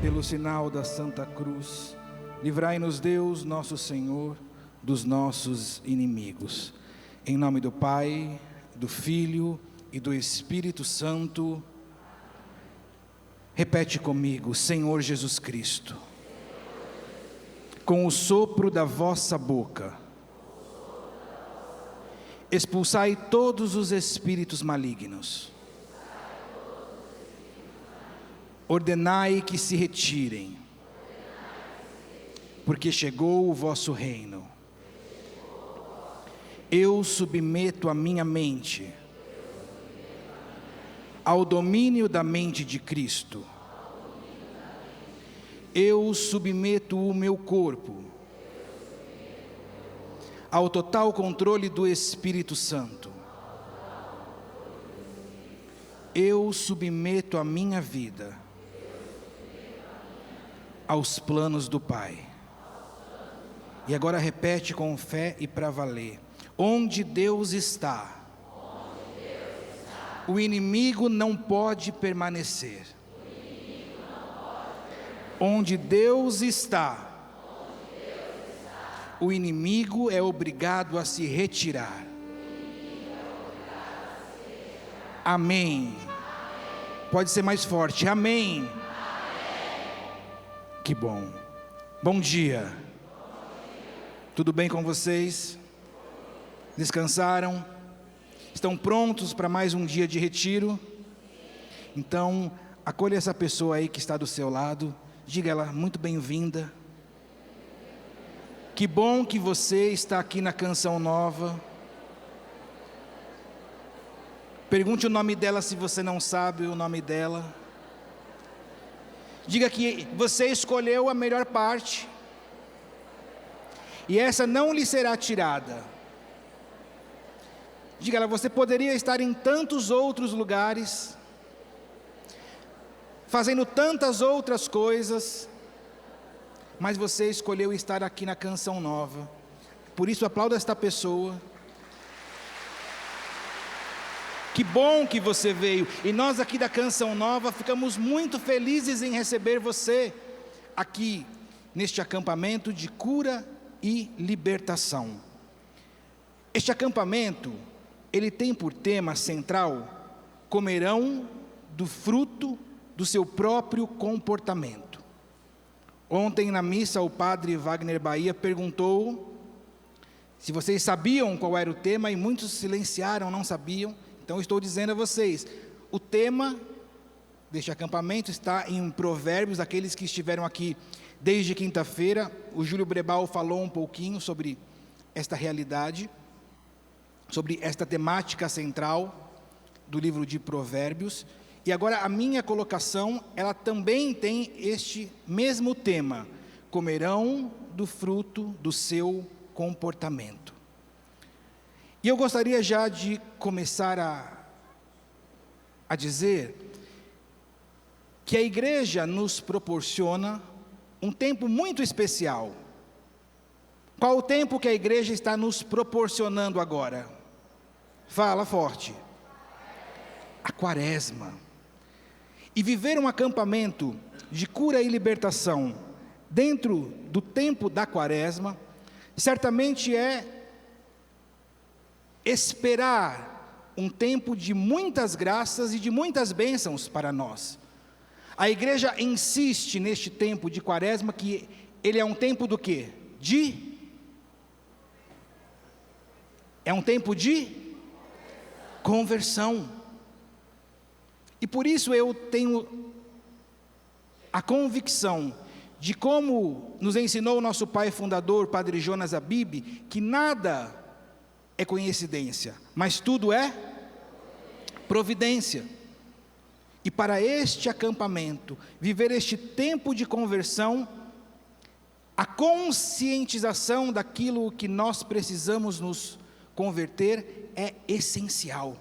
pelo sinal da Santa Cruz, livrai-nos Deus, nosso Senhor, dos nossos inimigos. Em nome do Pai, do Filho e do Espírito Santo. Repete comigo: Senhor Jesus Cristo, com o sopro da vossa boca, expulsai todos os espíritos malignos. Ordenai que se retirem, porque chegou o vosso reino. Eu submeto a minha mente ao domínio da mente de Cristo. Eu submeto o meu corpo ao total controle do Espírito Santo. Eu submeto a minha vida aos planos do Pai. E agora repete com fé e para valer: onde Deus está, o inimigo não pode permanecer. Onde Deus está, o inimigo é obrigado a se retirar. Amém. Pode ser mais forte. Amém. Que bom. Bom dia. Tudo bem com vocês? Descansaram? Estão prontos para mais um dia de retiro? Então, acolha essa pessoa aí que está do seu lado. Diga ela: muito bem-vinda. Que bom que você está aqui na Canção Nova. Pergunte o nome dela se você não sabe o nome dela. Diga que você escolheu a melhor parte, e essa não lhe será tirada. Diga ela: você poderia estar em tantos outros lugares, fazendo tantas outras coisas, mas você escolheu estar aqui na Canção Nova. Por isso, aplauda esta pessoa. Que bom que você veio. E nós aqui da Canção Nova ficamos muito felizes em receber você aqui neste acampamento de cura e libertação. Este acampamento, ele tem por tema central: comerão do fruto do seu próprio comportamento. Ontem na missa o padre Wagner Bahia perguntou se vocês sabiam qual era o tema, e muitos silenciaram, não sabiam. Então estou dizendo a vocês, o tema deste acampamento está em Provérbios. Aqueles que estiveram aqui desde quinta-feira, o Júlio Brebal falou um pouquinho sobre esta realidade, sobre esta temática central do livro de Provérbios. E agora a minha colocação, ela também tem este mesmo tema: comerão do fruto do seu comportamento. E eu gostaria já de começar a dizer que a igreja nos proporciona um tempo muito especial. Qual o tempo que a igreja está nos proporcionando agora? Fala forte. A Quaresma. E viver um acampamento de cura e libertação dentro do tempo da Quaresma, certamente é esperar um tempo de muitas graças e de muitas bênçãos para nós. A igreja insiste neste tempo de Quaresma que ele é um tempo do quê? É um tempo de conversão. E por isso eu tenho a convicção de, como nos ensinou o nosso pai fundador, Padre Jonas Abib, que nada é coincidência, mas tudo é providência. E para este acampamento, viver este tempo de conversão, a conscientização daquilo que nós precisamos nos converter é essencial.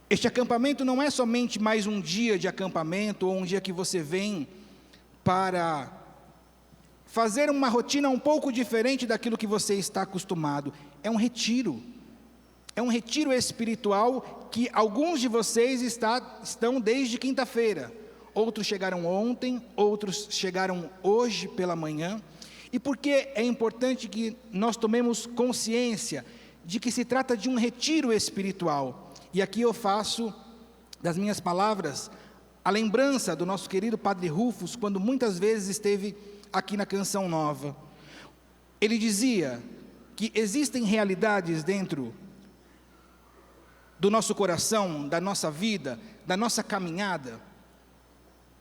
Este acampamento não é somente mais um dia de acampamento, ou um dia que você vem para fazer uma rotina um pouco diferente daquilo que você está acostumado. É um retiro. é um retiro espiritual que alguns de vocês estão desde quinta-feira. Outros chegaram ontem, outros chegaram hoje pela manhã. E por que é importante que nós tomemos consciência de que se trata de um retiro espiritual? E aqui eu faço das minhas palavras a lembrança do nosso querido Padre Rufus, quando muitas vezes esteve aqui na Canção Nova. Ele dizia que existem realidades dentro do nosso coração, da nossa vida, da nossa caminhada,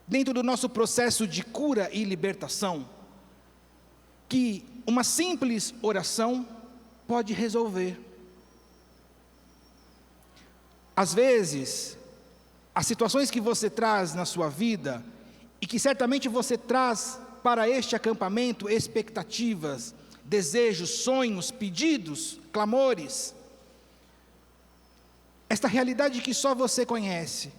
dentro do nosso processo de cura e libertação, que uma simples oração pode resolver. Às vezes, as situações que você traz na sua vida, e que certamente você traz para este acampamento, expectativas, desejos, sonhos, pedidos, clamores, esta realidade que só você conhece,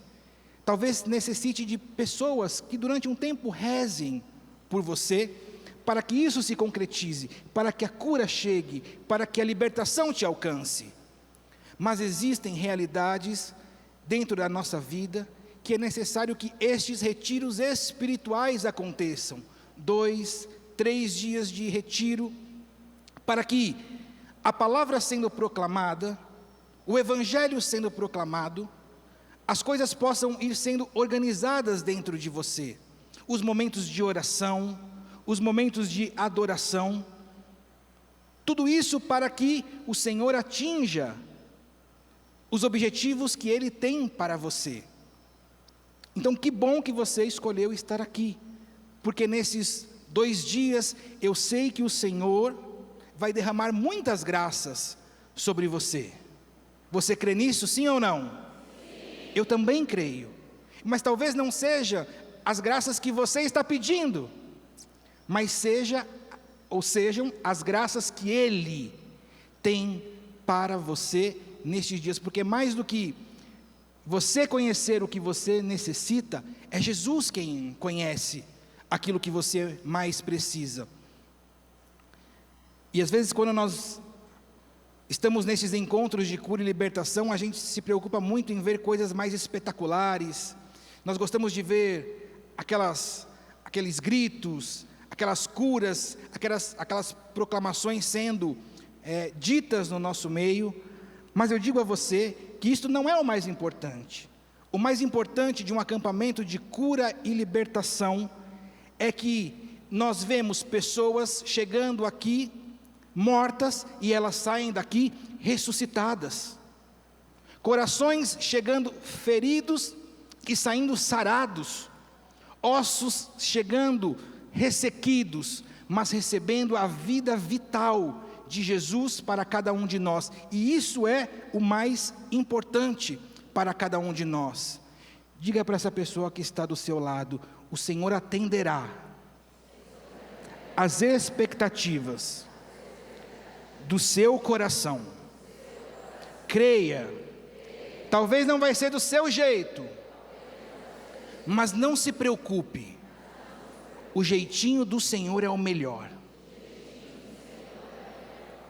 talvez necessite de pessoas que durante um tempo rezem por você, para que isso se concretize, para que a cura chegue, para que a libertação te alcance. Mas existem realidades dentro da nossa vida que é necessário que estes retiros espirituais aconteçam. 2, 3 dias de retiro, para que a palavra sendo proclamada, o evangelho sendo proclamado, as coisas possam ir sendo organizadas dentro de você. Os momentos de oração, os momentos de adoração, tudo isso para que o Senhor atinja os objetivos que Ele tem para você. Então, que bom que você escolheu estar aqui, porque nesses 2 dias, eu sei que o Senhor vai derramar muitas graças sobre você. Você crê nisso, sim ou não? Sim. Eu também creio, mas talvez não seja as graças que você está pedindo, mas sejam as graças que Ele tem para você nestes dias, porque mais do que você conhecer o que você necessita, é Jesus quem conhece aquilo que você mais precisa. E às vezes quando nós estamos nesses encontros de cura e libertação, a gente se preocupa muito em ver coisas mais espetaculares. Nós gostamos de ver aqueles gritos, aquelas curas, aquelas proclamações sendo ditas no nosso meio. Mas eu digo a você que isto não é o mais importante. O mais importante de um acampamento de cura e libertação é que nós vemos pessoas chegando aqui mortas e elas saem daqui ressuscitadas. Corações chegando feridos e saindo sarados. Ossos chegando ressequidos, mas recebendo a vida vital de Jesus para cada um de nós. E isso é o mais importante para cada um de nós. Diga para essa pessoa que está do seu lado: o Senhor atenderá as expectativas do seu coração. Creia. Talvez não vai ser do seu jeito, mas não se preocupe. O jeitinho do Senhor é o melhor.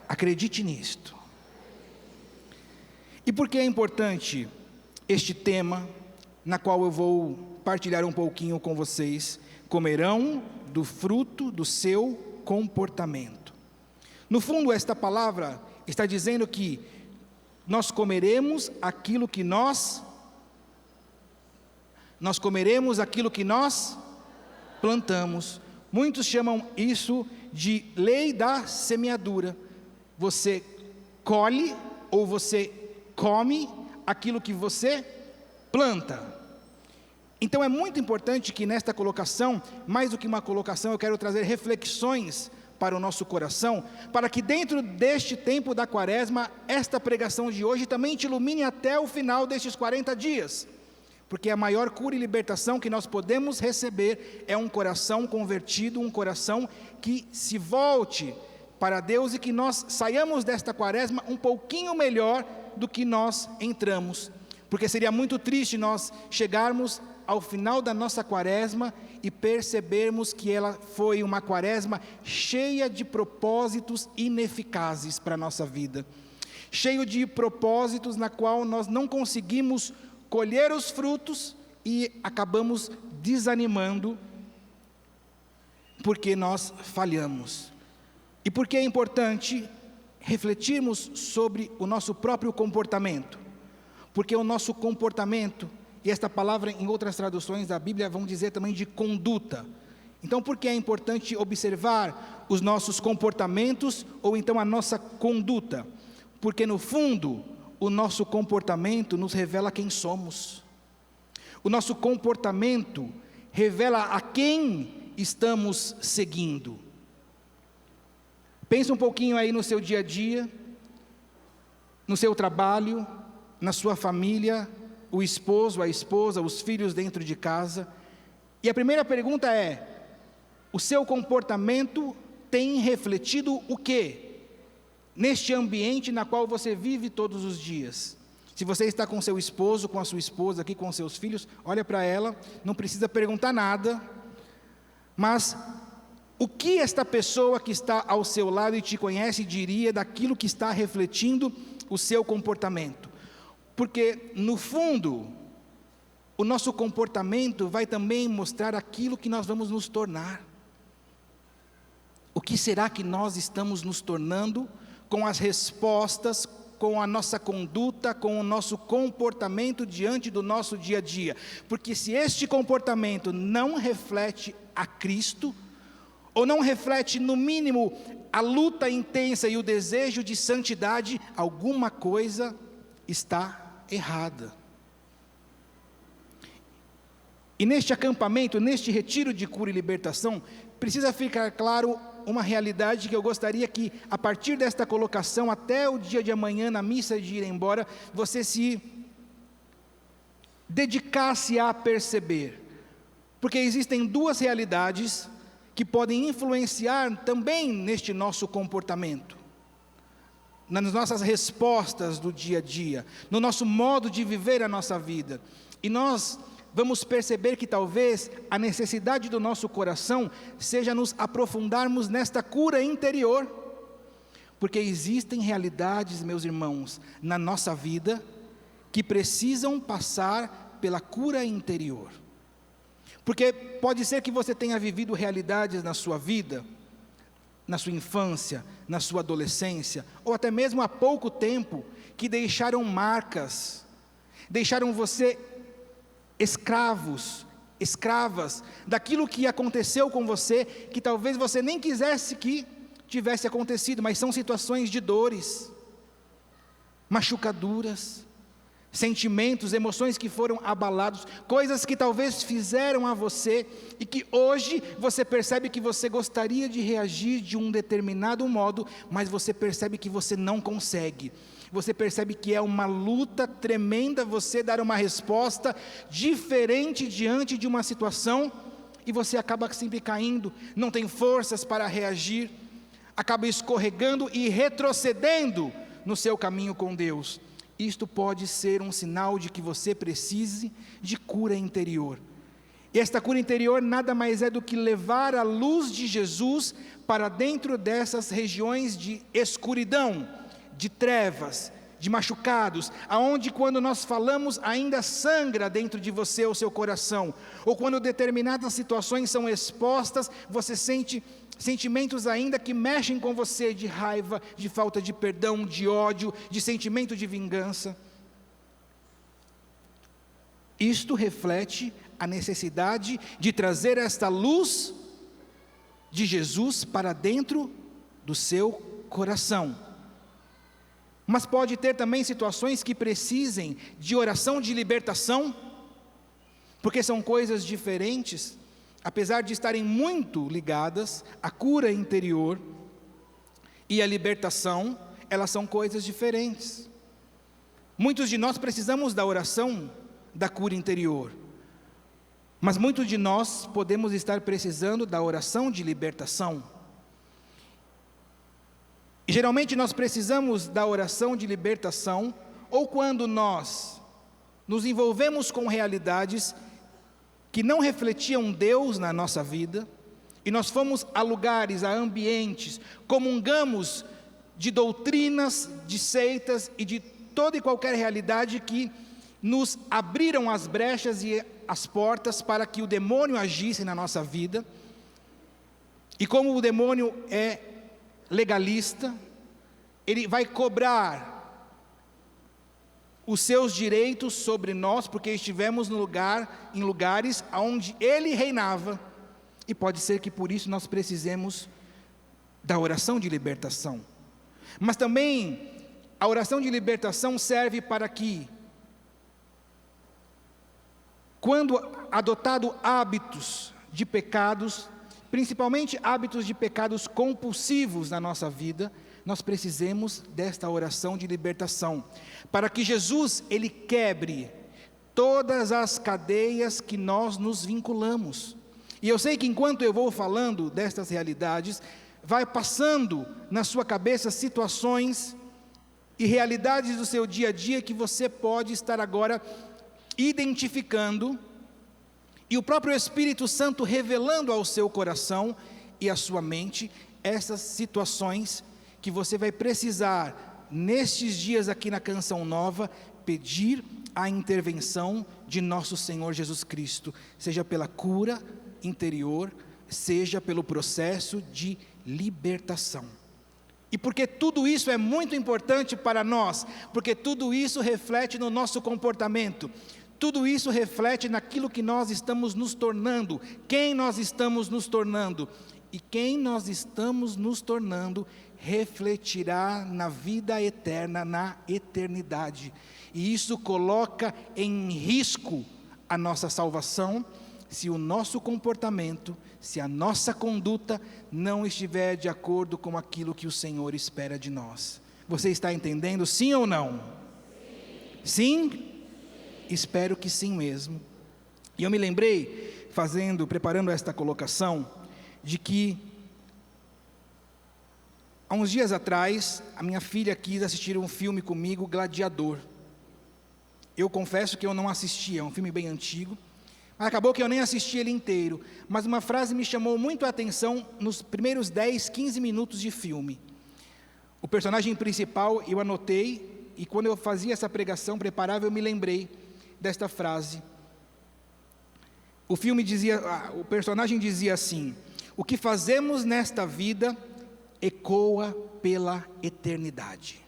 Acredite nisto. E por que é importante este tema, na qual eu vou partilhar um pouquinho com vocês? Comerão do fruto do seu comportamento. No fundo, esta palavra está dizendo que nós comeremos aquilo que nós comeremos aquilo que nós plantamos. Muitos chamam isso de lei da semeadura. Você colhe ou você come aquilo que você planta. Então é muito importante que nesta colocação, mais do que uma colocação, eu quero trazer reflexões para o nosso coração, para que dentro deste tempo da quaresma, esta pregação de hoje também te ilumine até o final destes 40 dias. Porque a maior cura e libertação que nós podemos receber é um coração convertido, um coração que se volte para Deus e que nós saiamos desta quaresma um pouquinho melhor do que nós entramos. Porque seria muito triste nós chegarmos ao final da nossa quaresma e percebermos que ela foi uma quaresma cheia de propósitos ineficazes para a nossa vida. cheio de propósitos, na qual nós não conseguimos colher os frutos e acabamos desanimando, porque nós falhamos. E porque é importante refletirmos sobre o nosso próprio comportamento, porque o nosso comportamento, e esta palavra em outras traduções da Bíblia vão dizer também de conduta. Então, por que é importante observar os nossos comportamentos, ou então a nossa conduta? Porque no fundo, o nosso comportamento nos revela quem somos. O nosso comportamento revela a quem estamos seguindo. Pensa um pouquinho aí no seu dia a dia, no seu trabalho, na sua família, o esposo, a esposa, os filhos dentro de casa. E a primeira pergunta é: o seu comportamento tem refletido o quê? Neste ambiente na qual você vive todos os dias. Se você está com seu esposo, com a sua esposa aqui, com seus filhos, olha para ela, não precisa perguntar nada, mas o que esta pessoa que está ao seu lado e te conhece diria daquilo que está refletindo o seu comportamento? Porque no fundo, o nosso comportamento vai também mostrar aquilo que nós vamos nos tornar. O que será que nós estamos nos tornando com as respostas, com a nossa conduta, com o nosso comportamento diante do nosso dia a dia? Porque se este comportamento não reflete a Cristo, ou não reflete no mínimo a luta intensa e o desejo de santidade, alguma coisa está errada. E neste acampamento, neste retiro de cura e libertação, precisa ficar claro uma realidade que eu gostaria que, a partir desta colocação, até o dia de amanhã, na missa de ir embora, você se dedicasse a perceber. Porque existem duas realidades que podem influenciar também neste nosso comportamento, nas nossas respostas do dia a dia, no nosso modo de viver a nossa vida. E nós vamos perceber que talvez a necessidade do nosso coração seja nos aprofundarmos nesta cura interior, porque existem realidades, meus irmãos, na nossa vida, que precisam passar pela cura interior. Porque pode ser que você tenha vivido realidades na sua vida, na sua infância, na sua adolescência, ou até mesmo há pouco tempo, que deixaram marcas, deixaram você escravas daquilo que aconteceu com você, que talvez você nem quisesse que tivesse acontecido, mas são situações de dores, machucaduras, sentimentos, emoções que foram abalados, coisas que talvez fizeram a você, e que hoje você percebe que você gostaria de reagir de um determinado modo, mas você percebe que você não consegue. Você percebe que é uma luta tremenda você dar uma resposta diferente diante de uma situação, e você acaba sempre caindo, não tem forças para reagir, acaba escorregando e retrocedendo no seu caminho com Deus. Isto pode ser um sinal de que você precise de cura interior. E esta cura interior nada mais é do que levar a luz de Jesus para dentro dessas regiões de escuridão, de trevas, de machucados, aonde quando nós falamos ainda sangra dentro de você o seu coração, ou quando determinadas situações são expostas, você sente sentimentos ainda que mexem com você, de raiva, de falta de perdão, de ódio, de sentimento de vingança. Isto reflete a necessidade de trazer esta luz de Jesus para dentro do seu coração. Mas pode ter também situações que precisem de oração de libertação, porque são coisas diferentes, apesar de estarem muito ligadas. A cura interior e a libertação, elas são coisas diferentes. Muitos de nós precisamos da oração da cura interior, mas muitos de nós podemos estar precisando da oração de libertação. E geralmente nós precisamos da oração de libertação, ou quando nós nos envolvemos com realidades que não refletiam Deus na nossa vida, e nós fomos a lugares, a ambientes, comungamos de doutrinas, de seitas e de toda e qualquer realidade que nos abriram as brechas e as portas para que o demônio agisse na nossa vida. E como o demônio é legalista, ele vai cobrar os seus direitos sobre nós, porque estivemos em lugares onde ele reinava, e pode ser que por isso nós precisemos da oração de libertação. Mas também a oração de libertação serve para que, quando adotado hábitos de pecados, principalmente hábitos de pecados compulsivos na nossa vida, nós precisemos desta oração de libertação, para que Jesus, ele quebre todas as cadeias que nós nos vinculamos. E eu sei que enquanto eu vou falando destas realidades, vai passando na sua cabeça situações e realidades do seu dia a dia que você pode estar agora identificando, e o próprio Espírito Santo revelando ao seu coração e à sua mente essas situações que você vai precisar, nestes dias aqui na Canção Nova, pedir a intervenção de nosso Senhor Jesus Cristo, seja pela cura interior, seja pelo processo de libertação. E porque tudo isso é muito importante para nós, porque tudo isso reflete no nosso comportamento, tudo isso reflete naquilo que nós estamos nos tornando, quem nós estamos nos tornando, e quem nós estamos nos tornando refletirá na vida eterna, na eternidade, e isso coloca em risco a nossa salvação, se o nosso comportamento, se a nossa conduta não estiver de acordo com aquilo que o Senhor espera de nós. Você está entendendo, sim ou não? Sim? Espero que sim mesmo. E eu me lembrei, preparando esta colocação, de que há uns dias atrás, a minha filha quis assistir um filme comigo, Gladiador. Eu confesso que eu não assisti, é um filme bem antigo, mas acabou que eu nem assisti ele inteiro, mas uma frase me chamou muito a atenção nos primeiros 10, 15 minutos de filme. O personagem principal eu anotei, e quando eu fazia essa pregação, preparava, eu me lembrei desta frase. O personagem dizia assim: o que fazemos nesta vida ecoa pela eternidade.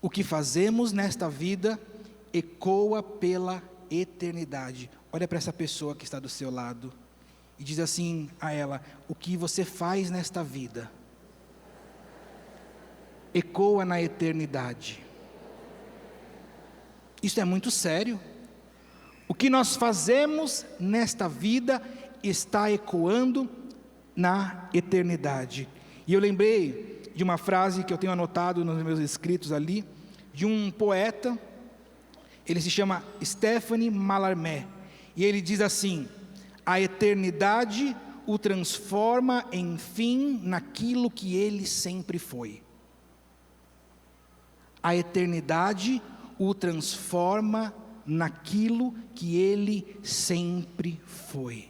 O que fazemos nesta vida ecoa pela eternidade. Olha para essa pessoa que está do seu lado e diz assim a ela: o que você faz nesta vida ecoa na eternidade. Isso é muito sério. O que nós fazemos nesta vida está ecoando na eternidade. E eu lembrei de uma frase que eu tenho anotado nos meus escritos ali, de um poeta, ele se chama Stéphane Mallarmé, e ele diz assim: a eternidade o transforma, enfim, naquilo que ele sempre foi. A eternidade o transforma naquilo que ele sempre foi.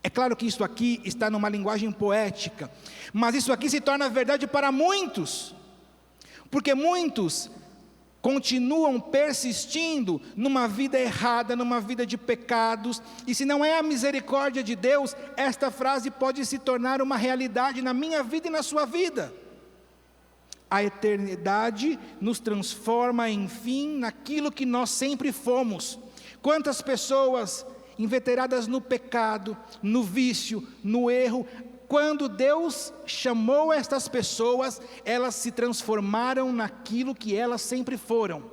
É claro que isso aqui está numa linguagem poética, mas isso aqui se torna verdade para muitos, porque muitos continuam persistindo numa vida errada, numa vida de pecados, e se não é a misericórdia de Deus, esta frase pode se tornar uma realidade na minha vida e na sua vida. A eternidade nos transforma, enfim, naquilo que nós sempre fomos. Quantas pessoas inveteradas no pecado, no vício, no erro, quando Deus chamou estas pessoas, elas se transformaram naquilo que elas sempre foram.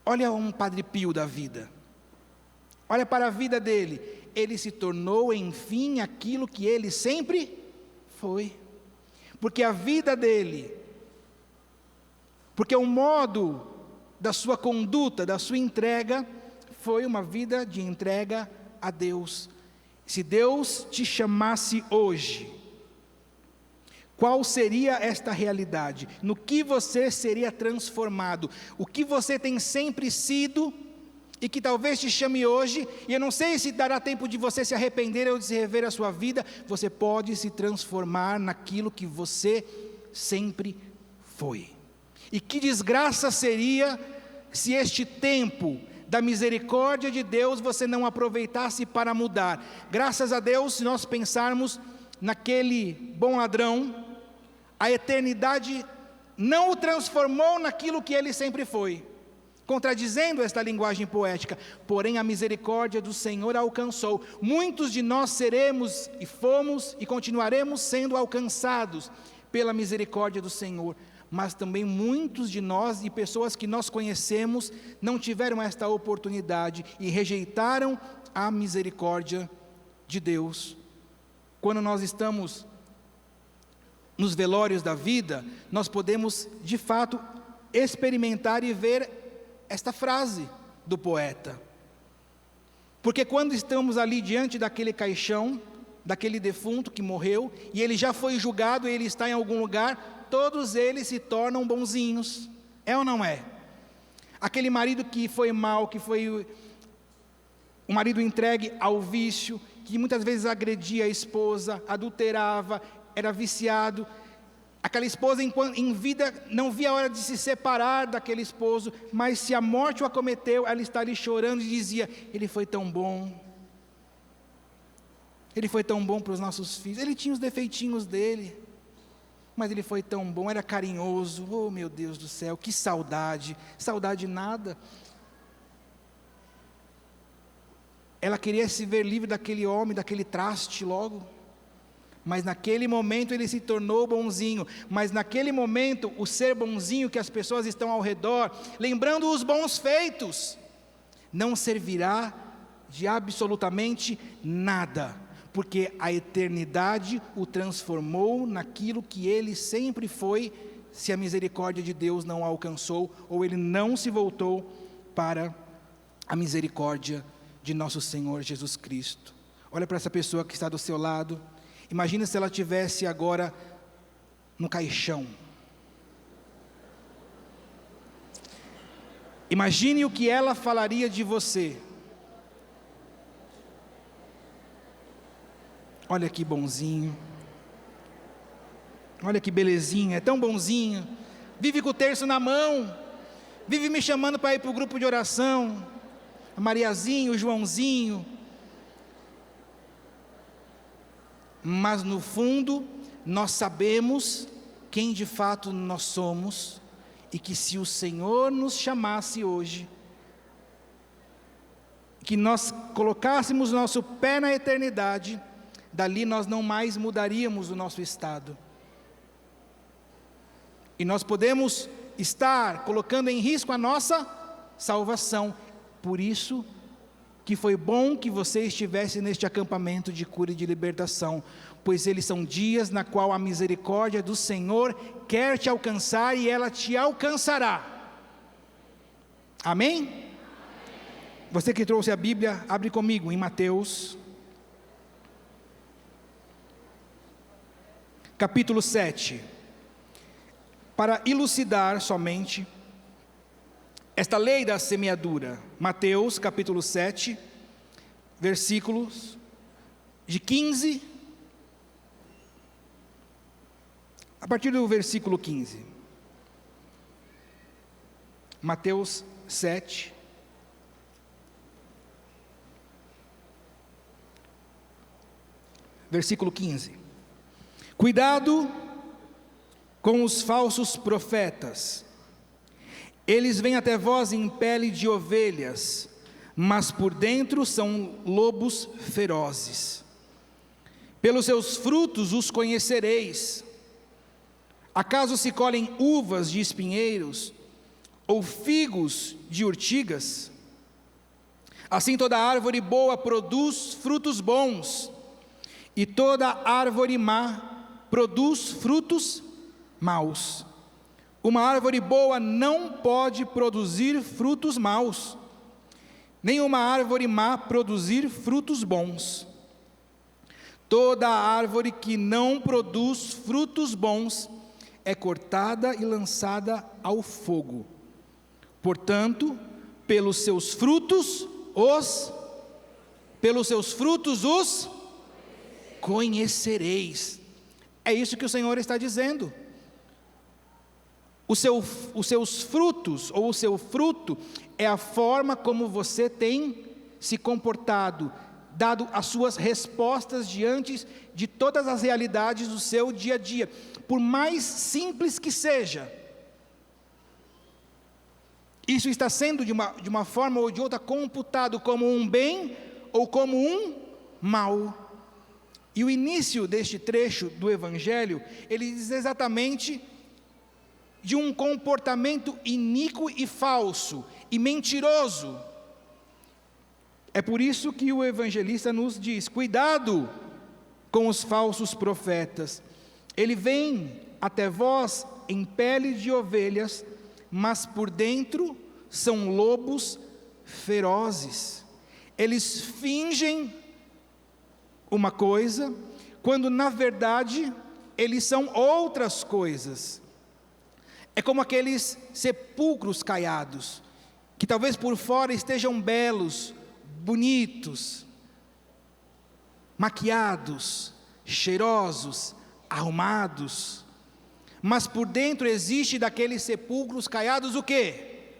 Olha um Padre Pio da vida, olha para a vida dele, ele se tornou, enfim, aquilo que ele sempre foi. Porque a vida dele, porque o modo da sua conduta, da sua entrega, foi uma vida de entrega a Deus. Se Deus te chamasse hoje, qual seria esta realidade? No que você seria transformado? O que você tem sempre sido e que talvez te chame hoje, e eu não sei se dará tempo de você se arrepender ou de se rever a sua vida, você pode se transformar naquilo que você sempre foi. E que desgraça seria se este tempo da misericórdia de Deus você não aproveitasse para mudar. Graças a Deus, se nós pensarmos naquele bom ladrão, a eternidade não o transformou naquilo que ele sempre foi, contradizendo esta linguagem poética, porém a misericórdia do Senhor alcançou. Muitos de nós seremos e fomos e continuaremos sendo alcançados pela misericórdia do Senhor, mas também muitos de nós e pessoas que nós conhecemos não tiveram esta oportunidade e rejeitaram a misericórdia de Deus. Quando nós estamos nos velórios da vida, nós podemos de fato experimentar e ver esta frase do poeta, porque quando estamos ali diante daquele caixão, daquele defunto que morreu, e ele já foi julgado, e ele está em algum lugar, todos eles se tornam bonzinhos, é ou não é? Aquele marido que foi mau, que foi um marido entregue ao vício, que muitas vezes agredia a esposa, adulterava, era viciado. Aquela esposa em vida não via a hora de se separar daquele esposo, mas se a morte o acometeu, ela está ali chorando e dizia: ele foi tão bom, ele foi tão bom para os nossos filhos, ele tinha os defeitinhos dele, mas ele foi tão bom, era carinhoso. Oh meu Deus do céu, que saudade, saudade nada. Ela queria se ver livre daquele homem, daquele traste logo, mas naquele momento ele se tornou bonzinho, mas naquele momento o ser bonzinho que as pessoas estão ao redor, lembrando os bons feitos, não servirá de absolutamente nada, porque a eternidade o transformou naquilo que ele sempre foi, se a misericórdia de Deus não o alcançou, ou ele não se voltou para a misericórdia de nosso Senhor Jesus Cristo. Olha para essa pessoa que está do seu lado, imagina se ela estivesse agora no caixão. Imagine o que ela falaria de você. Olha que bonzinho, olha que belezinha, é tão bonzinho, vive com o terço na mão, vive me chamando para ir para o grupo de oração, a Mariazinho, o Joãozinho. Mas no fundo, nós sabemos quem de fato nós somos, e que se o Senhor nos chamasse hoje, que nós colocássemos nosso pé na eternidade, dali nós não mais mudaríamos o nosso estado, e nós podemos estar colocando em risco a nossa salvação. Por isso que foi bom que você estivesse neste acampamento de cura e de libertação, pois eles são dias na qual a misericórdia do Senhor quer te alcançar, e ela te alcançará. Amém? Você que trouxe a Bíblia, abre comigo em Mateus capítulo 7, para elucidar somente esta lei da semeadura. Mateus capítulo 7, versículos de 15, a partir do versículo 15. Mateus 7, versículo 15. Cuidado com os falsos profetas. Eles vêm até vós em pele de ovelhas, mas por dentro são lobos ferozes. Pelos seus frutos os conhecereis. Acaso se colhem uvas de espinheiros, ou figos de urtigas? Assim toda árvore boa produz frutos bons, e toda árvore má produz frutos maus. Uma árvore boa não pode produzir frutos maus, nem uma árvore má produzir frutos bons. Toda árvore que não produz frutos bons é cortada e lançada ao fogo. Portanto, pelos seus frutos os conhecereis. É isso que o Senhor está dizendo. Os seus frutos, ou o seu fruto, é a forma como você tem se comportado, dado as suas respostas diante de todas as realidades do seu dia a dia, por mais simples que seja. Isso está sendo de uma forma ou de outra computado como um bem ou como um mal. E o início deste trecho do Evangelho, ele diz exatamente de um comportamento iníquo e falso e mentiroso. É por isso que o evangelista nos diz: cuidado com os falsos profetas. Ele vem até vós em pele de ovelhas, mas por dentro são lobos ferozes. Eles fingem uma coisa, quando na verdade eles são outras coisas. É como aqueles sepulcros caiados, que talvez por fora estejam belos, bonitos, maquiados, cheirosos, arrumados, mas por dentro existe daqueles sepulcros caiados o quê?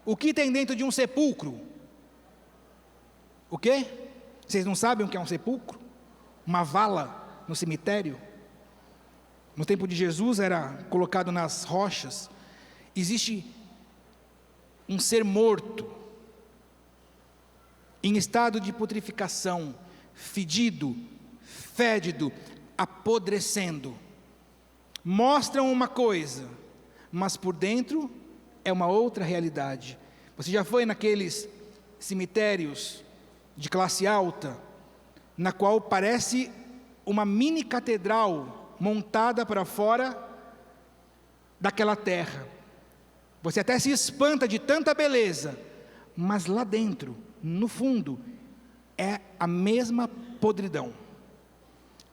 O que tem dentro de um sepulcro? O quê? Vocês não sabem o que é um sepulcro? Uma vala no cemitério? No tempo de Jesus era colocado nas rochas. Existe um ser morto, em estado de putrificação, fedido, fédido, apodrecendo. Mostram uma coisa, mas por dentro é uma outra realidade. Você já foi naqueles cemitérios de classe alta, na qual parece uma mini catedral montada para fora daquela terra. Você até se espanta de tanta beleza, mas lá dentro, no fundo, é a mesma podridão.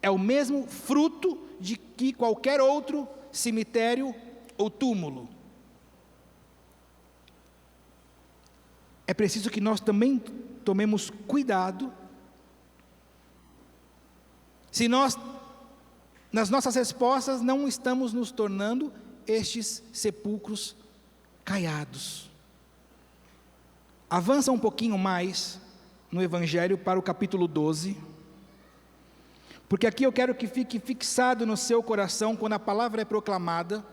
É o mesmo fruto de que qualquer outro cemitério ou túmulo. É preciso que nós também tomemos cuidado, se nós, nas nossas respostas, não estamos nos tornando estes sepulcros caiados. Avança um pouquinho mais no Evangelho para o capítulo 12, porque aqui eu quero que fique fixado no seu coração quando a palavra é proclamada.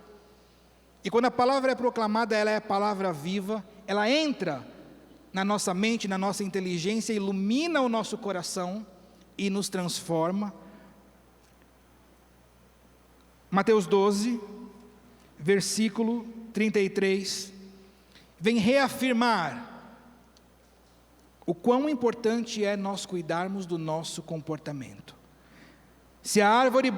E quando a palavra é proclamada, ela é a palavra viva, ela entra na nossa mente, na nossa inteligência, ilumina o nosso coração e nos transforma. Mateus 12, versículo 33, vem reafirmar o quão importante é nós cuidarmos do nosso comportamento. Se a árvore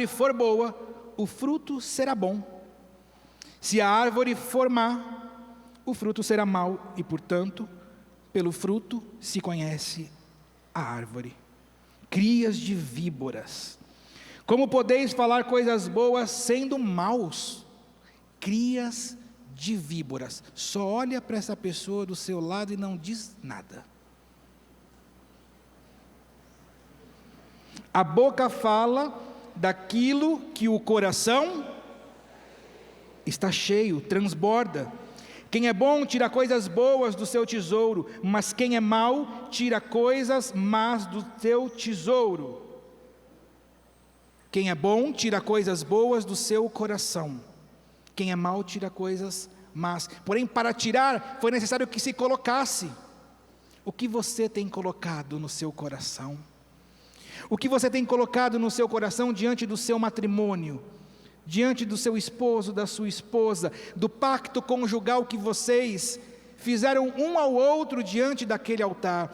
for boa, o fruto será bom. Se a árvore for má, o fruto será mau, e portanto, pelo fruto se conhece a árvore. Crias de víboras, como podeis falar coisas boas sendo maus? Crias de víboras. Só olha para essa pessoa do seu lado e não diz nada. A boca fala daquilo que o coração está cheio, transborda. Quem é bom tira coisas boas do seu tesouro, mas quem é mau tira coisas más do seu tesouro. Quem é bom tira coisas boas do seu coração, quem é mau tira coisas más. Porém, para tirar foi necessário que se colocasse. O que você tem colocado no seu coração? O que você tem colocado no seu coração diante do seu matrimônio, diante do seu esposo, da sua esposa, do pacto conjugal que vocês fizeram um ao outro diante daquele altar?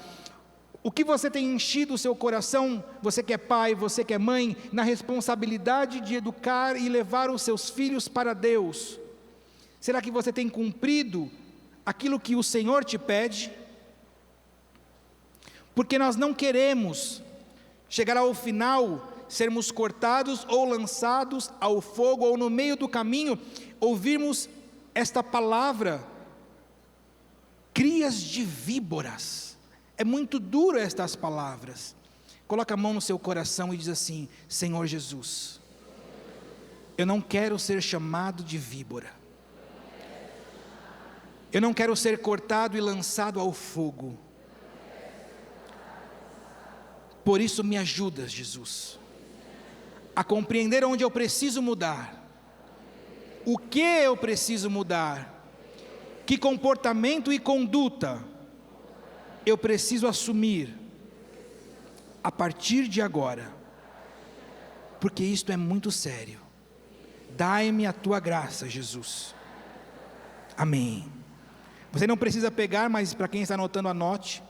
O que você tem enchido o seu coração, você que é pai, você que é mãe, na responsabilidade de educar e levar os seus filhos para Deus? Será que você tem cumprido aquilo que o Senhor te pede? Porque nós não queremos chegar ao final, sermos cortados ou lançados ao fogo, ou no meio do caminho, ouvirmos esta palavra, crias de víboras. É muito duro estas palavras. Coloca a mão no seu coração e diz assim: Senhor Jesus, eu não quero ser chamado de víbora. Eu não quero ser cortado e lançado ao fogo. Por isso me ajudas, Jesus, a compreender onde eu preciso mudar, o que eu preciso mudar, que comportamento e conduta eu preciso assumir a partir de agora, porque isto é muito sério. Dai-me a tua graça, Jesus. Amém. Você não precisa pegar, mas para quem está anotando, anote.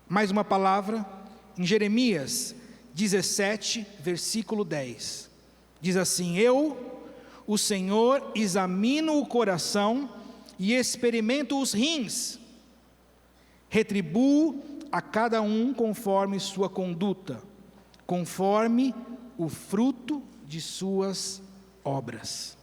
Mais uma palavra, em Jeremias 17, versículo 10. Diz assim: eu, o Senhor, examino o coração e experimento os rins. Retribuo a cada um conforme sua conduta, conforme o fruto de suas obras.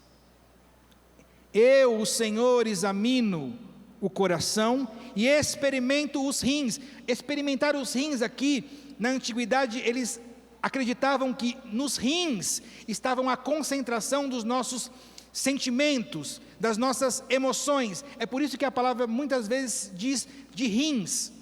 Eu, o Senhor, examino o coração e experimento os rins. Experimentar os rins aqui, na antiguidade, eles acreditavam que nos rins estavam a concentração dos nossos sentimentos, das nossas emoções. É por isso que a palavra muitas vezes diz de rins,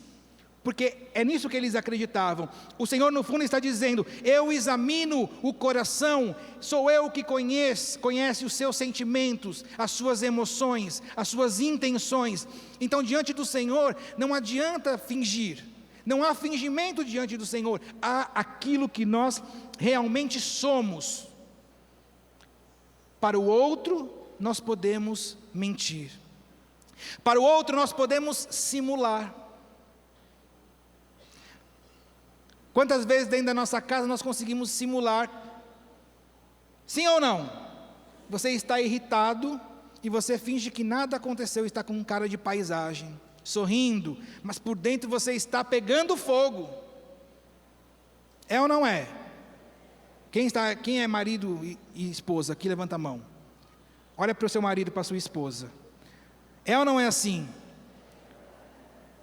porque é nisso que eles acreditavam. O Senhor no fundo está dizendo: eu examino o coração, sou eu que conhece os seus sentimentos, as suas emoções, as suas intenções. Então, diante do Senhor não adianta fingir, não há fingimento diante do Senhor, há aquilo que nós realmente somos. Para o outro nós podemos mentir, para o outro nós podemos simular. Quantas vezes dentro da nossa casa nós conseguimos simular? Sim ou não? Você está irritado e você finge que nada aconteceu, está com cara de paisagem, sorrindo, mas por dentro você está pegando fogo. É ou não é? Quem é marido e esposa? Aqui levanta a mão. Olha para o seu marido e para a sua esposa. É ou não é assim?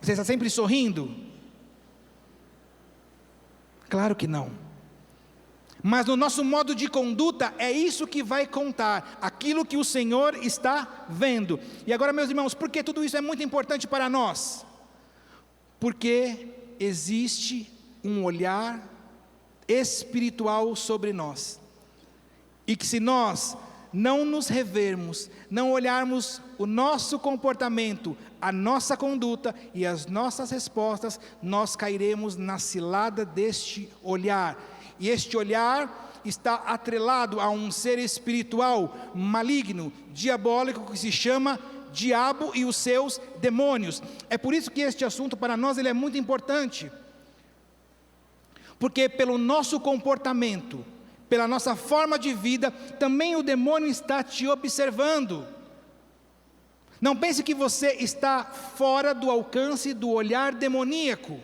Você está sempre sorrindo? Claro que não. Mas no nosso modo de conduta, é isso que vai contar, aquilo que o Senhor está vendo. E agora, meus irmãos, por que tudo isso é muito importante para nós? Porque existe um olhar espiritual sobre nós, e que se nós não nos revermos, não olharmos o nosso comportamento, a nossa conduta e as nossas respostas, nós cairemos na cilada deste olhar. E este olhar está atrelado a um ser espiritual maligno, diabólico, que se chama diabo e os seus demônios. É por isso que este assunto para nós ele é muito importante, porque pelo nosso comportamento, pela nossa forma de vida, também o demônio está te observando. Não pense que você está fora do alcance do olhar demoníaco,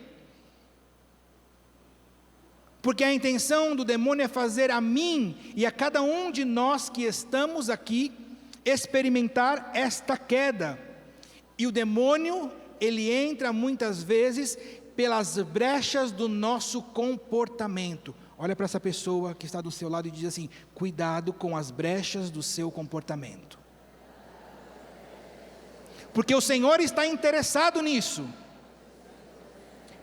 porque a intenção do demônio é fazer a mim e a cada um de nós que estamos aqui experimentar esta queda. E o demônio, ele entra muitas vezes pelas brechas do nosso comportamento. Olha para essa pessoa que está do seu lado e diz assim: cuidado com as brechas do seu comportamento, porque o Senhor está interessado nisso,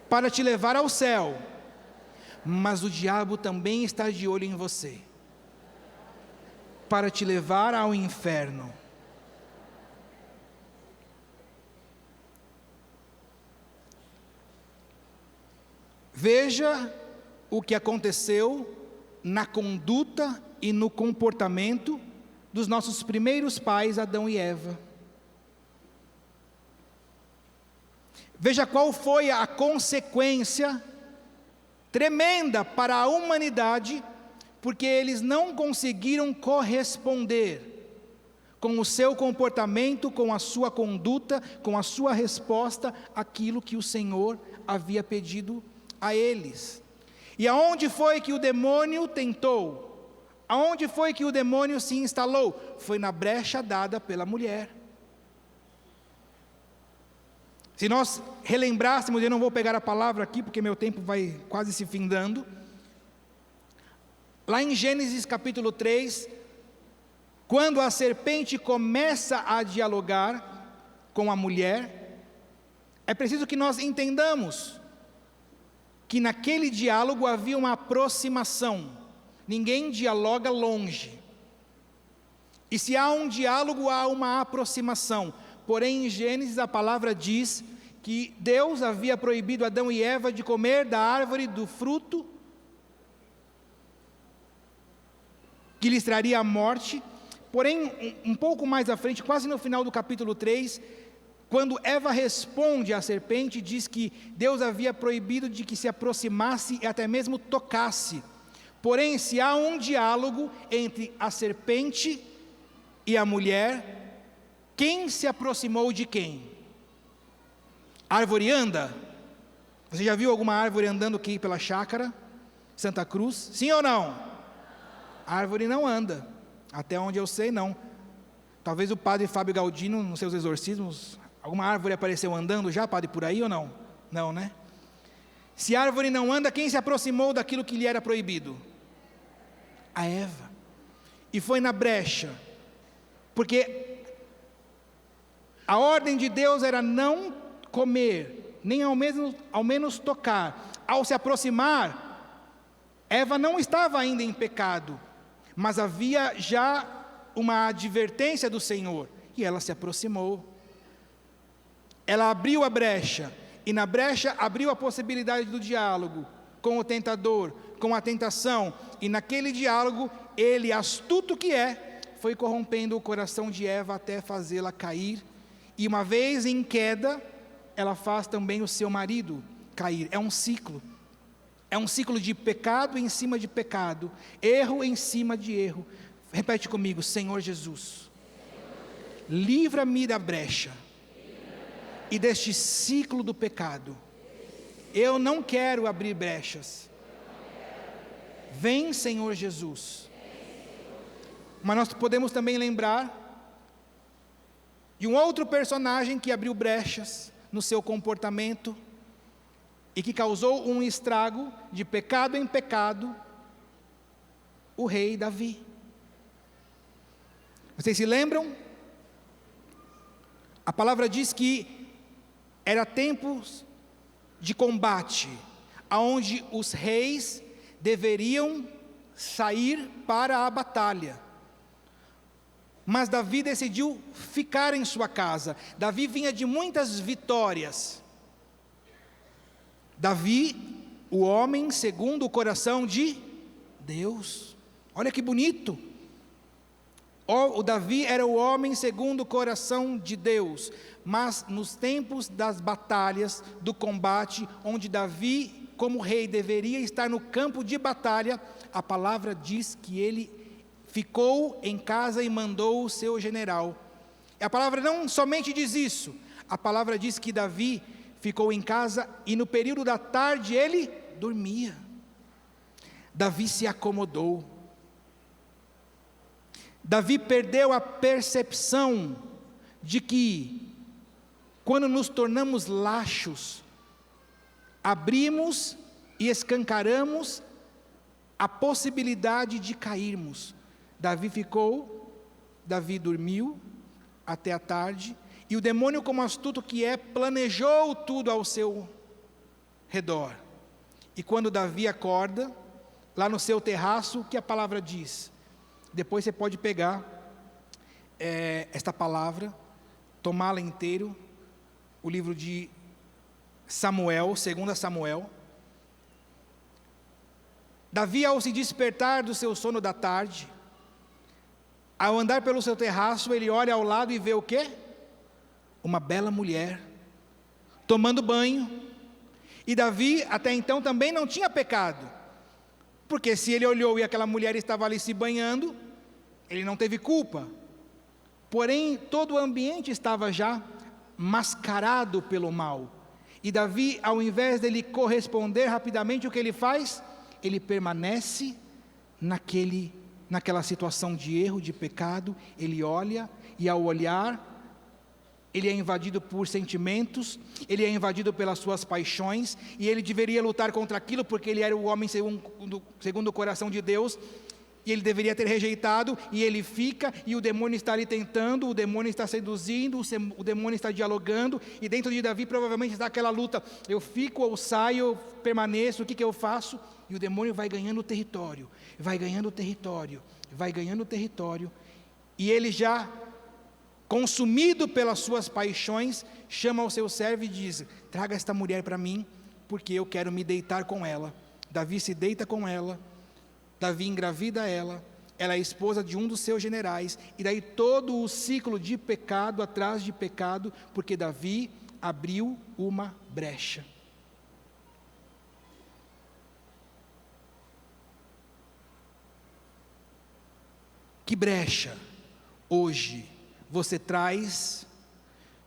para te levar ao céu, mas o diabo também está de olho em você, para te levar ao inferno. Veja o que aconteceu na conduta e no comportamento dos nossos primeiros pais, Adão e Eva. Veja qual foi a consequência tremenda para a humanidade, porque eles não conseguiram corresponder com o seu comportamento, com a sua conduta, com a sua resposta àquilo que o Senhor havia pedido a eles. E aonde foi que o demônio tentou? Aonde foi que o demônio se instalou? Foi na brecha dada pela mulher. Se nós relembrássemos, eu não vou pegar a palavra aqui, porque meu tempo vai quase se findando. Lá em Gênesis capítulo 3, quando a serpente começa a dialogar com a mulher, é preciso que nós entendamos que naquele diálogo havia uma aproximação. Ninguém dialoga longe. E se há um diálogo, há uma aproximação. Porém, em Gênesis a palavra diz que Deus havia proibido Adão e Eva de comer da árvore do fruto que lhes traria a morte. Porém, um pouco mais à frente, quase no final do capítulo 3, quando Eva responde à serpente, diz que Deus havia proibido de que se aproximasse e até mesmo tocasse. Porém, se há um diálogo entre a serpente e a mulher, quem se aproximou de quem? A árvore anda? Você já viu alguma árvore andando aqui pela chácara Santa Cruz? Sim ou não? A árvore não anda, até onde eu sei não. Talvez o padre Fábio Galdino, nos seus exorcismos, alguma árvore apareceu andando já, padre, por aí ou não? Não, né? Se a árvore não anda, quem se aproximou daquilo que lhe era proibido? A Eva. E foi na brecha, porque a ordem de Deus era não comer, nem ao menos tocar. Ao se aproximar, Eva não estava ainda em pecado, mas havia já uma advertência do Senhor, e ela se aproximou. Ela abriu a brecha, e na brecha abriu a possibilidade do diálogo com o tentador, com a tentação, e naquele diálogo, ele, astuto que é, foi corrompendo o coração de Eva até fazê-la cair, e uma vez em queda, ela faz também o seu marido cair. É um ciclo de pecado em cima de pecado, erro em cima de erro. Repete comigo: Senhor Jesus, livra-me da brecha e deste ciclo do pecado. Eu não quero abrir brechas. Vem, Senhor Jesus. Mas nós podemos também lembrar de um outro personagem que abriu brechas no seu comportamento e que causou um estrago de pecado em pecado, o rei Davi. Vocês se lembram? A palavra diz que era tempos de combate, aonde os reis deveriam sair para a batalha. Mas Davi decidiu ficar em sua casa. Davi vinha de muitas vitórias. Davi, o homem segundo o coração de Deus. Olha que bonito. O Davi era o homem segundo o coração de Deus. Mas nos tempos das batalhas, do combate, onde Davi, como rei, deveria estar no campo de batalha, a palavra diz que ele ficou em casa e mandou o seu general. A palavra não somente diz isso, a palavra diz que Davi ficou em casa e no período da tarde ele dormia. Davi se acomodou. Davi perdeu a percepção de que, quando nos tornamos laxos, abrimos e escancaramos a possibilidade de cairmos. Davi dormiu até a tarde, e o demônio, como astuto que é, planejou tudo ao seu redor. E quando Davi acorda, lá no seu terraço, o que a palavra diz? Depois você pode pegar esta palavra, tomá-la inteiro, o livro de Samuel, 2 Samuel. Davi, ao se despertar do seu sono da tarde, ao andar pelo seu terraço, ele olha ao lado e vê o quê? Uma bela mulher, tomando banho. E Davi, até então, também não tinha pecado, porque se ele olhou e aquela mulher estava ali se banhando, ele não teve culpa. Porém, todo o ambiente estava já mascarado pelo mal. E Davi, ao invés dele corresponder rapidamente, o que ele faz? Ele permanece naquele naquela situação de erro, de pecado, ele olha, e ao olhar, ele é invadido por sentimentos, ele é invadido pelas suas paixões, e ele deveria lutar contra aquilo, porque ele era o homem segundo o coração de Deus, e ele deveria ter rejeitado, e ele fica, e o demônio está ali tentando, o demônio está seduzindo, o demônio está dialogando, e dentro de Davi provavelmente está aquela luta, eu fico ou saio, eu permaneço, o que eu faço? E o demônio vai ganhando território, vai ganhando território, vai ganhando território, e ele já, consumido pelas suas paixões, chama ao seu servo e diz, traga esta mulher para mim, porque eu quero me deitar com ela. Davi se deita com ela, Davi engravida ela é esposa de um dos seus generais, e daí todo o ciclo de pecado atrás de pecado, porque Davi abriu uma brecha. Que brecha hoje você traz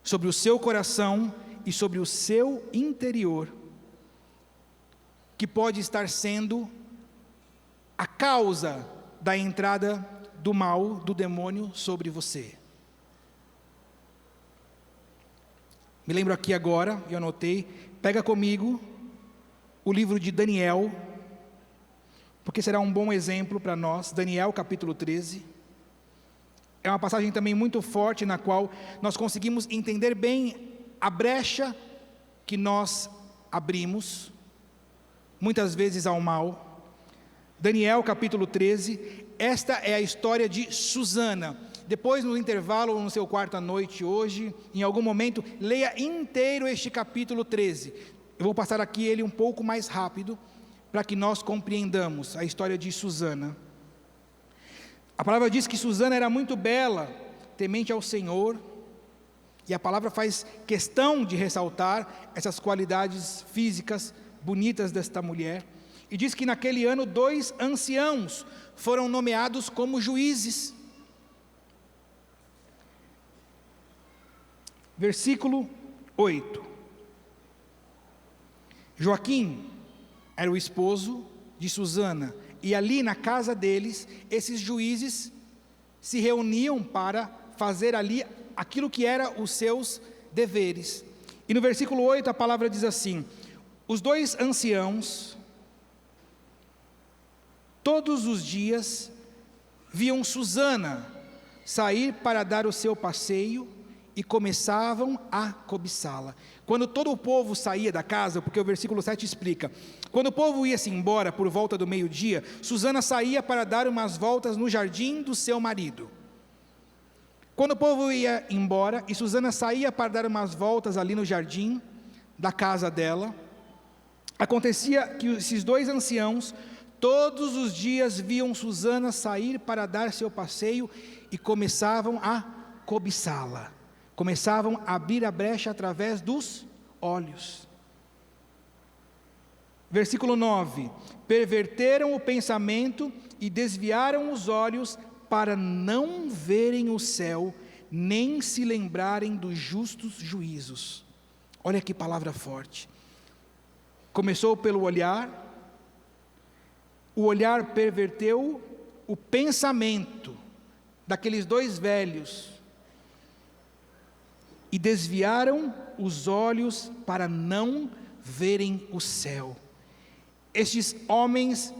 sobre o seu coração e sobre o seu interior, que pode estar sendo a causa da entrada do mal, do demônio sobre você? Me lembro aqui agora, eu anotei, pega comigo o livro de Daniel, porque será um bom exemplo para nós, Daniel capítulo 13, é uma passagem também muito forte, na qual nós conseguimos entender bem a brecha que nós abrimos, muitas vezes ao mal. Daniel capítulo 13, esta é a história de Susana. Depois no intervalo, ou no seu quarto à noite hoje, em algum momento, leia inteiro este capítulo 13. Eu vou passar aqui ele um pouco mais rápido, para que nós compreendamos a história de Susana. A palavra diz que Susana era muito bela, temente ao Senhor, e a palavra faz questão de ressaltar essas qualidades físicas bonitas desta mulher, e diz que naquele ano 2 anciãos foram nomeados como juízes. Versículo 8. Joaquim era o esposo de Susana, e ali na casa deles, esses juízes se reuniam para fazer ali aquilo que eram os seus deveres. E no versículo 8 a palavra diz assim: os 2 anciãos, todos os dias, viam Susana sair para dar o seu passeio e começavam a cobiçá-la. Quando todo o povo saía da casa, porque o versículo 7 explica, quando o povo ia-se embora por volta do meio-dia, Susana saía para dar umas voltas no jardim do seu marido. Quando o povo ia embora e Susana saía para dar umas voltas ali no jardim da casa dela, acontecia que esses 2 anciãos, todos os dias viam Susana sair para dar seu passeio e começavam a cobiçá-la. Começavam a abrir a brecha através dos olhos. Versículo 9: perverteram o pensamento e desviaram os olhos para não verem o céu, nem se lembrarem dos justos juízos. Olha que palavra forte. Começou pelo olhar, o olhar perverteu o pensamento daqueles 2 velhos, e desviaram os olhos para não verem o céu. Estes homens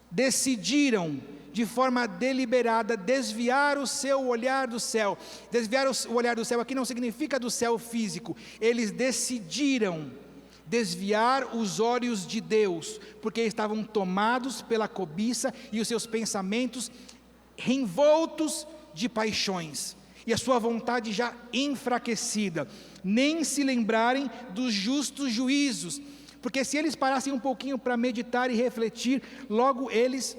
decidiram, de forma deliberada, desviar o seu olhar do céu. Desviar o olhar do céu aqui não significa do céu físico. Eles decidiram desviar os olhos de Deus, porque estavam tomados pela cobiça e os seus pensamentos envoltos de paixões, e a sua vontade já enfraquecida, nem se lembrarem dos justos juízos, porque se eles parassem um pouquinho para meditar e refletir, logo eles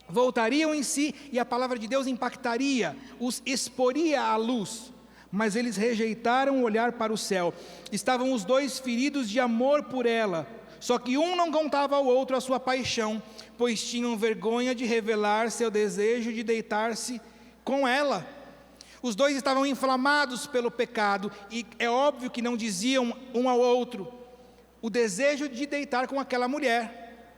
voltariam em si, e a palavra de Deus impactaria, os exporia à luz, mas eles rejeitaram olhar para o céu. Estavam os 2 feridos de amor por ela, só que um não contava ao outro a sua paixão, pois tinham vergonha de revelar seu desejo de deitar-se com ela. Os 2 estavam inflamados pelo pecado, e é óbvio que não diziam um ao outro o desejo de deitar com aquela mulher.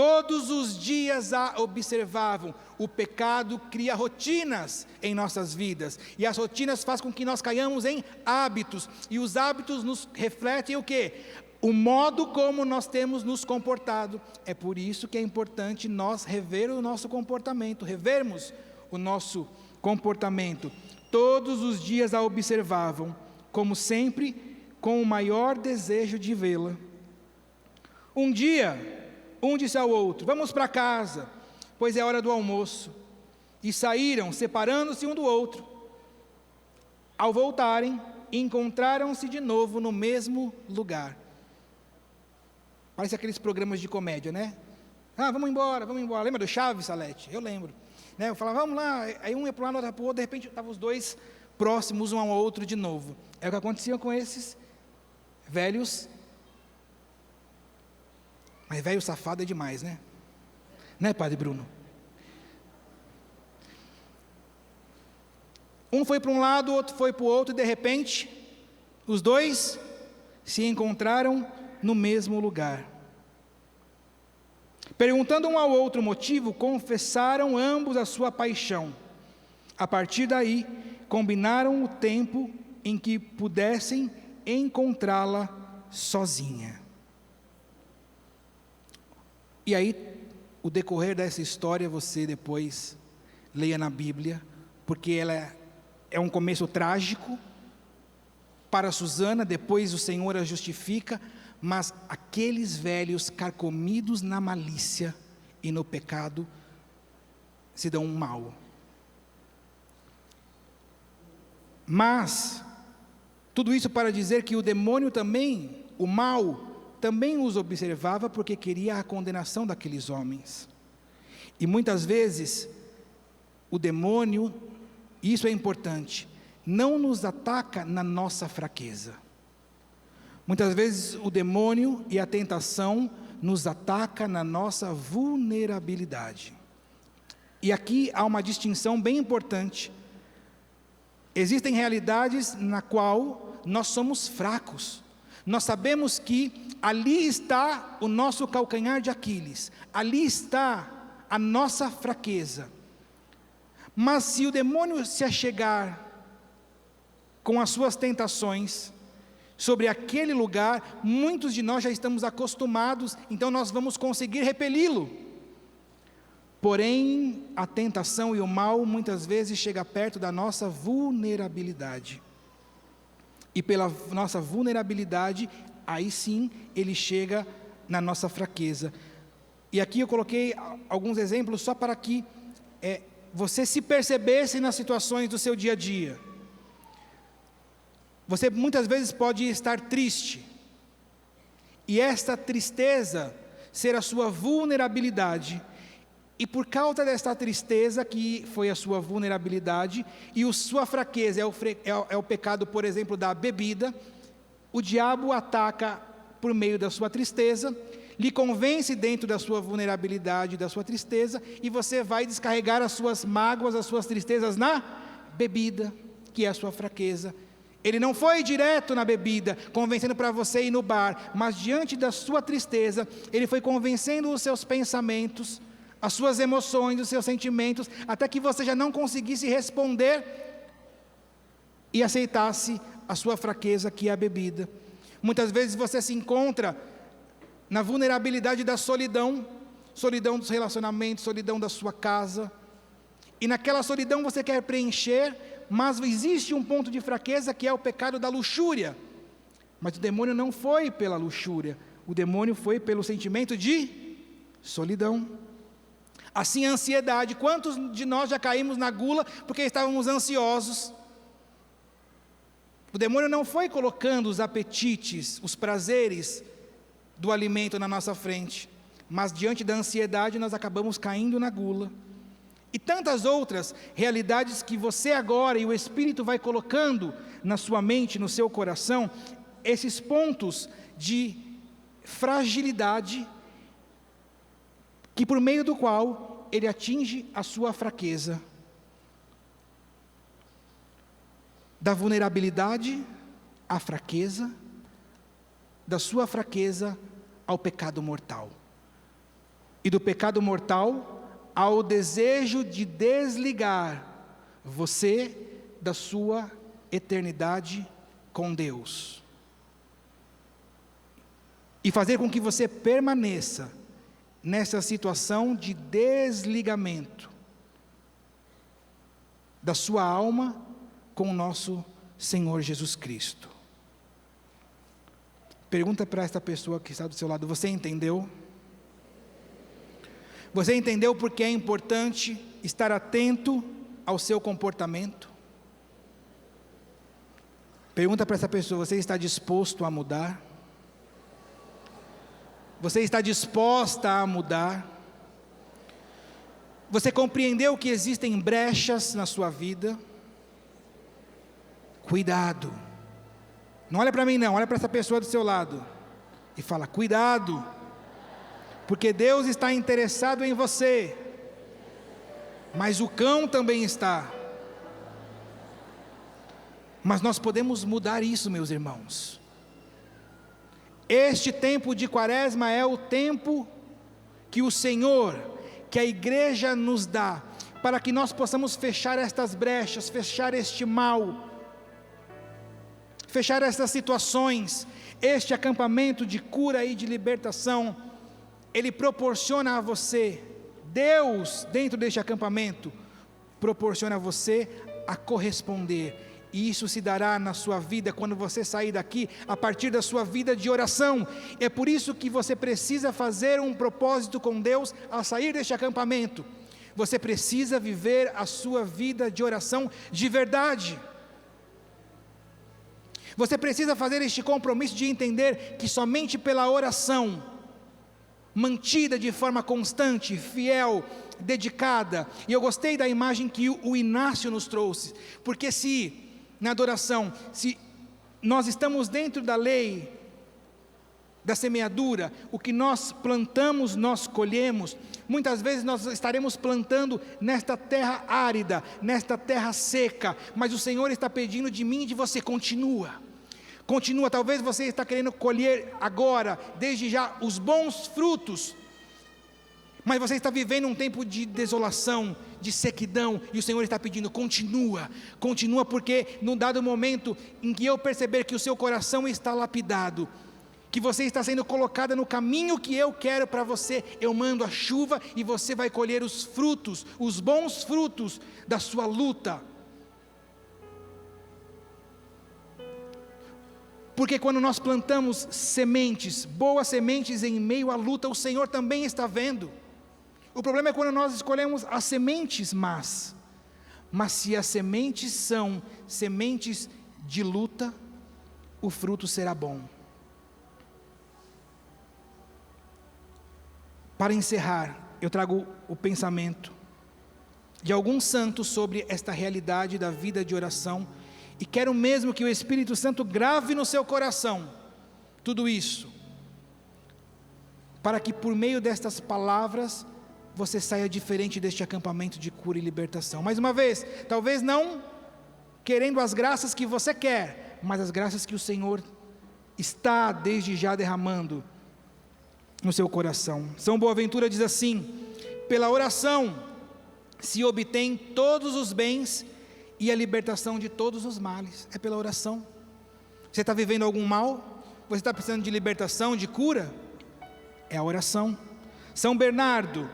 Todos os dias a observavam. O pecado cria rotinas em nossas vidas, e as rotinas fazem com que nós caiamos em hábitos, e os hábitos nos refletem o quê? O modo como nós temos nos comportado. É por isso que é importante nós rever o nosso comportamento, revermos o nosso comportamento. Todos os dias a observavam, como sempre, com o maior desejo de vê-la. Um dia, um disse ao outro: vamos para casa, pois é hora do almoço. E saíram, separando-se um do outro. Ao voltarem, encontraram-se de novo no mesmo lugar. Parece aqueles programas de comédia, né? Vamos embora, vamos embora. Lembra do Chaves, Salete? Eu lembro. Né? Eu falava, vamos lá. Aí um ia para um lado, outro para o outro. De repente, estavam os dois próximos um ao outro de novo. É o que acontecia com esses velhos. Mas velho safado é demais, né? Né, Padre Bruno? Um foi para um lado, o outro foi para o outro, e de repente, os dois se encontraram no mesmo lugar. Perguntando um ao outro o motivo, confessaram ambos a sua paixão. A partir daí, combinaram o tempo em que pudessem encontrá-la sozinha. E aí, o decorrer dessa história, você depois leia na Bíblia, porque ela é um começo trágico para Susana, depois o Senhor a justifica, mas aqueles velhos carcomidos na malícia e no pecado se dão um mal. Mas tudo isso para dizer que o demônio também, o mal, também os observava, porque queria a condenação daqueles homens. E muitas vezes o demônio, isso é importante, não nos ataca na nossa fraqueza. Muitas vezes o demônio e a tentação nos ataca na nossa vulnerabilidade. E aqui há uma distinção bem importante. Existem realidades na qual nós somos fracos. Nós sabemos que ali está o nosso calcanhar de Aquiles, ali está a nossa fraqueza. Mas se o demônio se achegar com as suas tentações sobre aquele lugar, muitos de nós já estamos acostumados, então nós vamos conseguir repeli-lo. Porém, a tentação e o mal muitas vezes chega perto da nossa vulnerabilidade. E pela nossa vulnerabilidade, aí sim, ele chega na nossa fraqueza. E aqui eu coloquei alguns exemplos só para que você se percebesse nas situações do seu dia a dia. Você muitas vezes pode estar triste, e esta tristeza ser a sua vulnerabilidade, e por causa desta tristeza que foi a sua vulnerabilidade, e a sua fraqueza é o pecado, por exemplo, da bebida, o diabo ataca por meio da sua tristeza, lhe convence dentro da sua vulnerabilidade, da sua tristeza, e você vai descarregar as suas mágoas, as suas tristezas na bebida, que é a sua fraqueza. Ele não foi direto na bebida, convencendo para você ir no bar, mas diante da sua tristeza, ele foi convencendo os seus pensamentos, as suas emoções, os seus sentimentos, até que você já não conseguisse responder e aceitasse a sua fraqueza, que é a bebida. Muitas vezes você se encontra na vulnerabilidade da solidão, solidão dos relacionamentos, solidão da sua casa, e naquela solidão você quer preencher, mas existe um ponto de fraqueza que é o pecado da luxúria. Mas o demônio não foi pela luxúria, o demônio foi pelo sentimento de solidão. Assim a ansiedade, quantos de nós já caímos na gula porque estávamos ansiosos? O demônio não foi colocando os apetites, os prazeres do alimento na nossa frente, mas diante da ansiedade nós acabamos caindo na gula. E tantas outras realidades que você agora e o Espírito vai colocando na sua mente, no seu coração, esses pontos de fragilidade, que por meio do qual ele atinge a sua fraqueza, da vulnerabilidade à fraqueza, da sua fraqueza ao pecado mortal. e do pecado mortal ao desejo de desligar você da sua eternidade com Deus e fazer com que você permaneça nessa situação de desligamento da sua alma com o nosso Senhor Jesus Cristo. Pergunta para esta pessoa que está do seu lado: você entendeu? Você entendeu porque é importante estar atento ao seu comportamento? Pergunta para essa pessoa: você está disposto a mudar? Você está disposta a mudar? Você compreendeu que existem brechas na sua vida? Cuidado. Não olha para mim não, olha para essa pessoa do seu lado e fala: cuidado, porque Deus está interessado em você, mas o cão também está. Mas nós podemos mudar isso, meus irmãos. Este tempo de Quaresma é o tempo que o Senhor, que a igreja nos dá, para que nós possamos fechar estas brechas, fechar este mal, fechar estas situações. Este acampamento de cura e de libertação, ele proporciona a você, Deus dentro deste acampamento, proporciona a você a corresponder. E isso se dará na sua vida quando você sair daqui, a partir da sua vida de oração. É por isso que você precisa fazer um propósito com Deus ao sair deste acampamento. Você precisa viver a sua vida de oração de verdade. Você precisa fazer este compromisso de entender que somente pela oração, mantida de forma constante, fiel, dedicada. E eu gostei da imagem que o Inácio nos trouxe, porque se na adoração, se nós estamos dentro da lei da semeadura, o que nós plantamos, nós colhemos. Muitas vezes nós estaremos plantando nesta terra árida, nesta terra seca, mas o Senhor está pedindo de mim e de você: continua, talvez você está querendo colher agora, desde já, os bons frutos, mas você está vivendo um tempo de desolação, de sequidão, e o Senhor está pedindo: continua, porque num dado momento em que eu perceber que o seu coração está lapidado, que você está sendo colocada no caminho que eu quero para você, eu mando a chuva e você vai colher os frutos, os bons frutos da sua luta. Porque quando nós plantamos sementes, boas sementes em meio à luta, o Senhor também está vendo. O problema é quando nós escolhemos as sementes más. Mas se as sementes são sementes de luta, o fruto será bom. Para encerrar, eu trago o pensamento de alguns santos sobre esta realidade da vida de oração, e quero mesmo que o Espírito Santo grave no seu coração tudo isso, para que por meio destas palavras você saia diferente deste acampamento de cura e libertação. Mais uma vez, talvez não querendo as graças que você quer, mas as graças que o Senhor está desde já derramando no seu coração. São Boaventura diz assim: pela oração se obtém todos os bens e a libertação de todos os males. É pela oração. Você está vivendo algum mal? Você está precisando de libertação, de cura? É a oração. São Bernardo: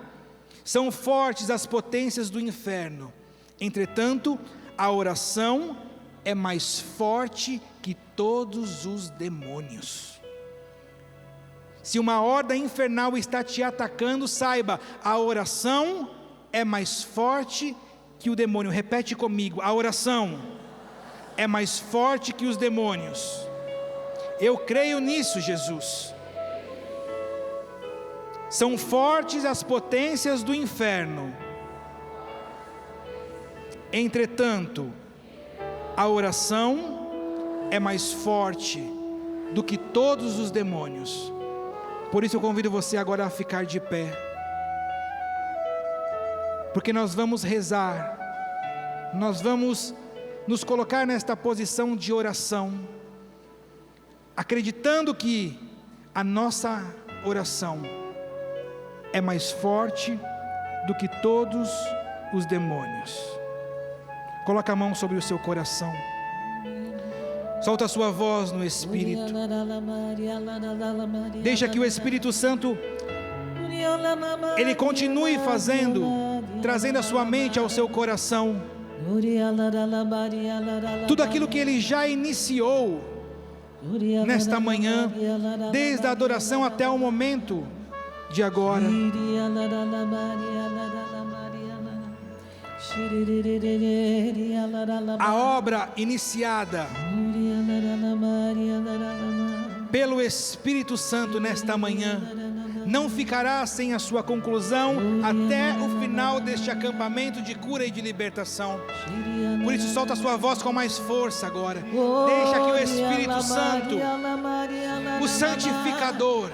são fortes as potências do inferno, entretanto a oração é mais forte que todos os demônios. Se uma horda infernal está te atacando, saiba, a oração é mais forte que o demônio. Repete comigo: a oração é mais forte que os demônios. Eu creio nisso, Jesus. São fortes as potências do inferno, entretanto a oração é mais forte do que todos os demônios. Por isso eu convido você agora a ficar de pé, porque nós vamos rezar, nós vamos nos colocar nesta posição de oração, acreditando que a nossa oração é mais forte do que todos os demônios. Coloca a mão sobre o seu coração. Solta a sua voz no Espírito. Deixa que o Espírito Santo, Ele continue fazendo, trazendo a sua mente ao seu coração. Tudo aquilo que Ele já iniciou nesta manhã, desde a adoração até o momento de agora. A obra iniciada pelo Espírito Santo nesta manhã não ficará sem a sua conclusão até o final deste acampamento de cura e de libertação. Por isso, solta a sua voz com mais força agora. Deixa que o Espírito Santo, o santificador,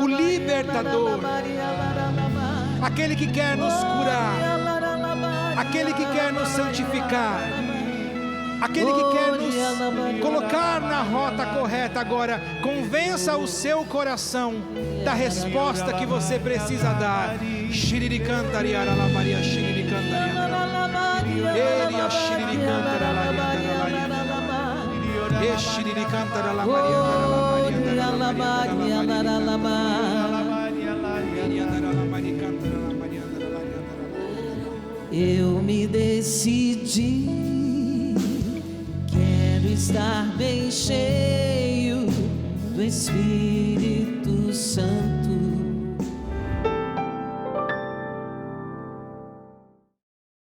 o libertador, aquele que quer nos curar, aquele que quer nos santificar, aquele que quer nos colocar na rota correta agora, convença o seu coração da resposta que você precisa dar. Eu me decidi, quero estar bem cheio do Espírito Santo.